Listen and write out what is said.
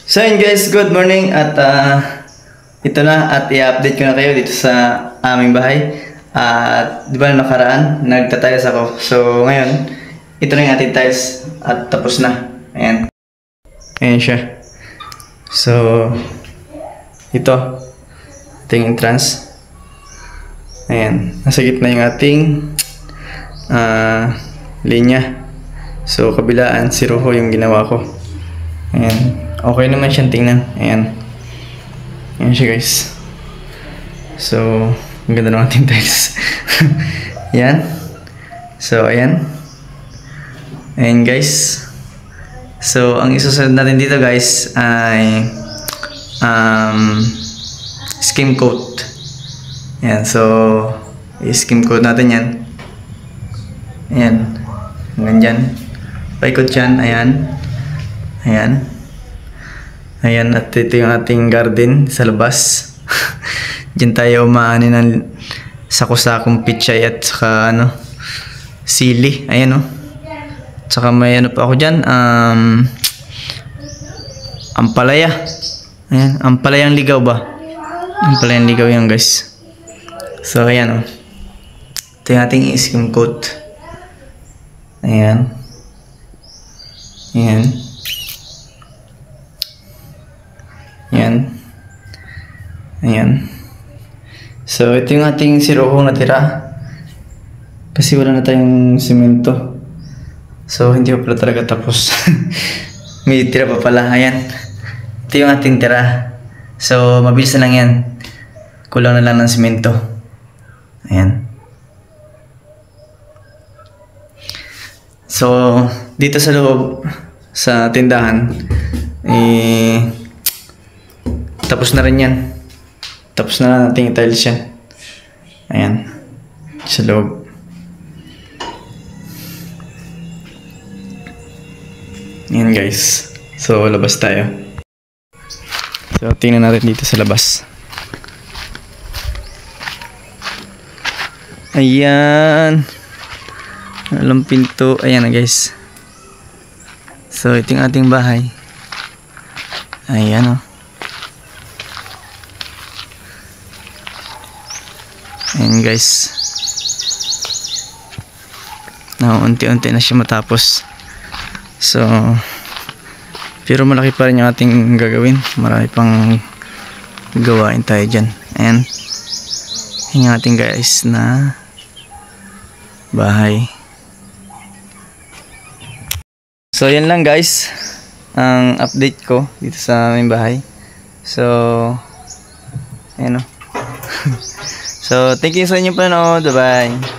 So yun guys, good morning at ito na at i-update ko na kayo dito sa aming bahay. At di ba nakaraan, nagtatiles ako. So ngayon, ito na yung ating tiles at tapos na. Ayan. Ayan siya. So, ito yung entrance. Ayan. Nasa gitna yung ating linya. So, kabilaan, si Rojo yung ginawa ko. Ayan. Okay naman siyang tingnan. Ayan. Ayan siya guys. So, ang ganda ng ating tiles. Ayan. So, ayan. Ayan guys. So, ang isusunod natin dito guys ay skim coat. Ayan. So, i-skim coat natin yan. Ayan. Hanggang dyan. Paikot yan. Ayan. Ayan. Ayan. At ito yung ating garden sa labas. Diyan tayo umaani ng sako-sakong pichay at saka sili. Ayan o. Saka may pa ako dyan. Ampalaya. Ayan. Ampalayang ligaw ba? Ampalayang ligaw yan guys. So ayan o. Ito yung ating skim coat. Ayan. Ayan. Ayan. Ayan. So, ito yung ating si Rojo natira. Kasi wala na tayong simento. So, hindi pa pala talaga tapos. May tira pa pala. Ayan. Ito yung ating tira. So, mabilis na lang yan. Kulang na lang ng simento. Ayan. So, dito sa loob, sa tindahan, tapos na rin yan. Tapos na natin i-tiles yan. Ayan. Sa loob. Ayan guys. So, labas tayo. So, tingnan natin dito sa labas. Ayan. Walang pinto. Ayan na guys. So, ito yung ating bahay. Ayan o. Ayan guys. Unti-unti na siya matapos. So, pero malaki pa rin yung ating gagawin. Marami pang gawain tayo dyan. Ayan. Ayan yung ating guys na bahay. So, yan lang guys ang update ko dito sa aming bahay. So, ayan o. So, thank you sa inyong panonood. Bye-bye.